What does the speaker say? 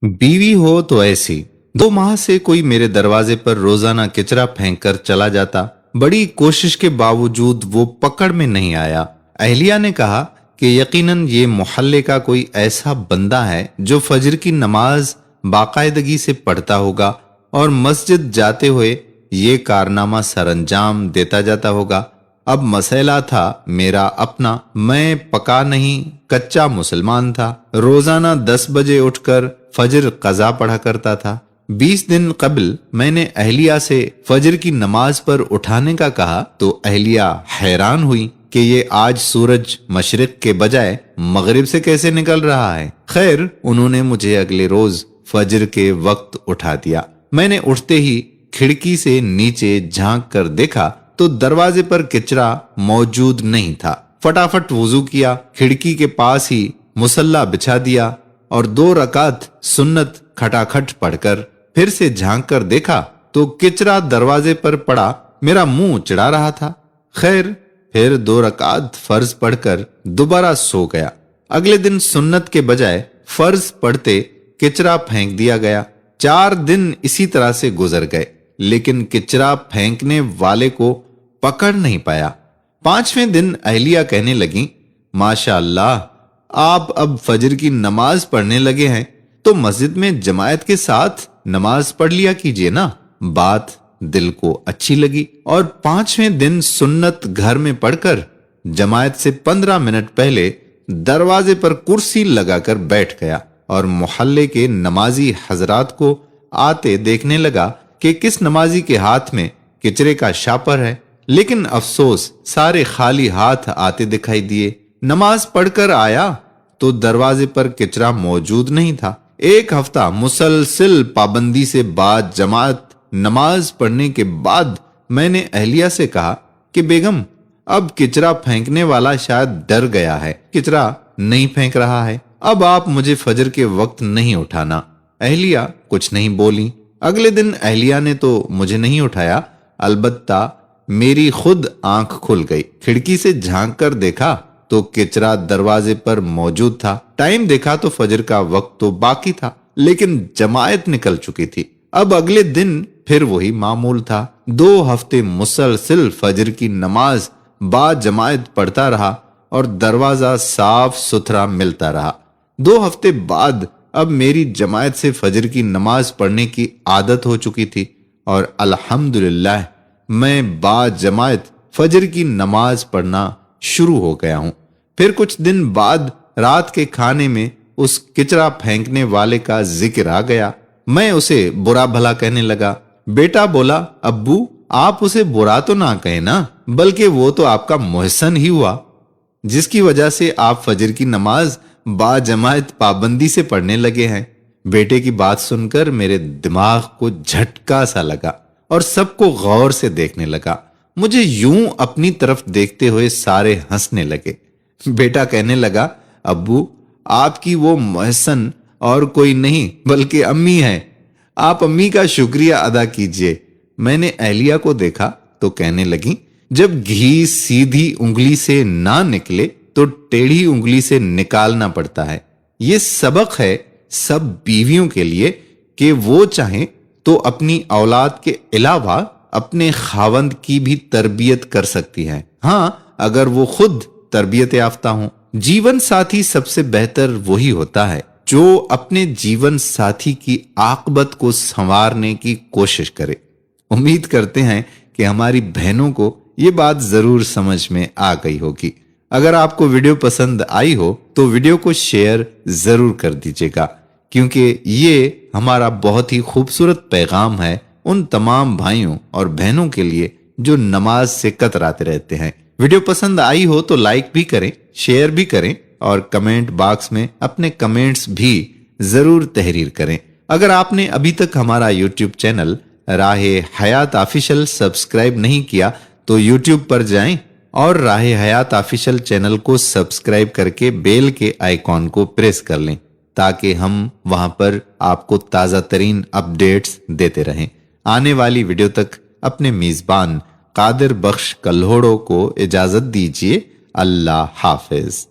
बीवी हो तो ऐसी। 2 माह से कोई मेरे दरवाजे पर रोजाना कचरा फेंक कर चला जाता। बड़ी कोशिश के बावजूद वो पकड़ में नहीं आया। अहलिया ने कहा कि यकीनन ये मोहल्ले का कोई ऐसा बंदा है जो फजर की नमाज बाकायदगी से पढ़ता होगा और मस्जिद जाते हुए ये कारनामा सरंजाम देता जाता होगा। अब मसला था मेरा अपना। मैं पका नहीं कच्चा मुसलमान था। रोजाना 10 बजे उठकर फजर कज़ा पढ़ा करता था। 20 दिन कबल मैंने अहलिया से फजर की नमाज पर उठाने का कहा तो अहलिया हैरान हुई कि ये आज सूरज मशरिक के बजाय मगरिब से कैसे निकल रहा है। खैर, उन्होंने मुझे अगले रोज फजर के वक्त उठा दिया। मैंने उठते ही खिड़की से नीचे झांक कर देखा तो दरवाजे पर कचरा मौजूद नहीं था। फटाफट वुजू किया, खिड़की के पास ही मुसल्ला बिछा दिया और 2 रकात सुन्नत खटाखट पढ़कर फिर से झांक कर देखा तो कचरा दरवाजे पर पड़ा मेरा मुंह चिढ़ा रहा था। खैर, फिर 2 रकात फर्ज पढ़कर दोबारा सो गया। अगले दिन सुन्नत के बजाय फर्ज पढ़ते कचरा फेंक दिया गया। 4 दिन इसी तरह से गुजर गए, लेकिन कचरा फेंकने वाले को पकड़ नहीं पाया। 5वें दिन अहलिया कहने लगी, माशाअल्लाह, आप अब फजर की नमाज पढ़ने लगे हैं तो मस्जिद में जमायत के साथ नमाज पढ़ लिया कीजिए ना। बात दिल को अच्छी लगी और 5वें दिन सुन्नत घर में पढ़कर जमायत से 15 मिनट पहले दरवाजे पर कुर्सी लगाकर बैठ गया और मोहल्ले के नमाजी हजरात को आते देखने लगा कि किस नमाजी के हाथ में कचरे का शापर है। लेकिन अफसोस, सारे खाली हाथ आते दिखाई दिए। नमाज पढ़कर आया तो दरवाजे पर कचरा मौजूद नहीं था। 1 हफ्ता मुसलसिल पाबंदी से बाद जमात नमाज पढ़ने के बाद मैंने अहलिया से कहा कि बेगम, अब कचरा फेंकने वाला शायद डर गया है, कचरा नहीं फेंक रहा है। अब आप मुझे फजर के वक्त नहीं उठाना। अहलिया कुछ नहीं बोली। अगले दिन अहलिया ने तो मुझे नहीं उठाया, अलबत्ता मेरी खुद आंख खुल गई। खिड़की से झांक कर देखा तो कचरा दरवाजे पर मौजूद था। टाइम देखा तो फजर का वक्त तो बाकी था, लेकिन जमायत निकल चुकी थी। अब अगले दिन फिर वही मामूल था। 2 हफ्ते मुसलसिल फजर की नमाज बा जमायत पढ़ता रहा और दरवाजा साफ सुथरा मिलता रहा। 2 हफ्ते बाद अब मेरी जमायत से फजर की नमाज पढ़ने की आदत हो चुकी थी और अल्हम्दुलिल्लाह मैं बा जमायत फजर की नमाज पढ़ना शुरू हो गया हूं। फिर कुछ दिन बाद रात के खाने में उस कचरा फेंकने वाले का जिक्र आ गया। मैं उसे बुरा भला कहने लगा। बेटा बोला, अब्बू, आप उसे बुरा तो ना कहे ना, बल्कि वो तो आपका मोहसन ही हुआ, जिसकी वजह से आप फजर की नमाज बा जमायत पाबंदी से पढ़ने लगे हैं। बेटे की बात सुनकर मेरे दिमाग को झटका सा लगा और सबको गौर से देखने लगा। मुझे यूं अपनी तरफ देखते हुए सारे हंसने लगे। बेटा कहने लगा, अब्बू, आपकी वो मोहसन और कोई नहीं बल्कि अम्मी है। आप अम्मी का शुक्रिया अदा कीजिए। मैंने अहलिया को देखा तो कहने लगी, जब घी सीधी उंगली से ना निकले तो टेढ़ी उंगली से निकालना पड़ता है। ये सबक है सब बीवियों के लिए कि वो चाहें तो अपनी औलाद के अलावा अपने खावंद की भी तरबियत कर सकती है। हाँ, अगर वो खुद तरबियत याफ्ता हो। जीवन साथी सबसे बेहतर वही होता है जो अपने जीवन साथी की आकबत को संवारने की कोशिश करे। उम्मीद करते हैं कि हमारी बहनों को ये बात जरूर समझ में आ गई होगी। अगर आपको वीडियो पसंद आई हो तो वीडियो को शेयर जरूर कर दीजिएगा, क्योंकि ये हमारा बहुत ही खूबसूरत पैगाम है उन तमाम भाइयों और बहनों के लिए जो नमाज से कतराते रहते हैं। वीडियो पसंद आई हो तो लाइक भी करें, शेयर भी करें और कमेंट बॉक्स में अपने कमेंट्स भी जरूर तहरीर करें। अगर आपने अभी तक हमारा यूट्यूब चैनल राहे हयात ऑफिशियल सब्सक्राइब नहीं किया तो यूट्यूब पर जाएं और राहे हयात ऑफिशियल चैनल को सब्सक्राइब करके बेल के आइकॉन को प्रेस कर लें, ताकि हम वहां पर आपको ताजा तरीन अपडेट्स देते रहें। आने वाली वीडियो तक अपने मेजबान कादिर बख्श कल्होड़ो को इजाजत दीजिए। अल्लाह हाफिज।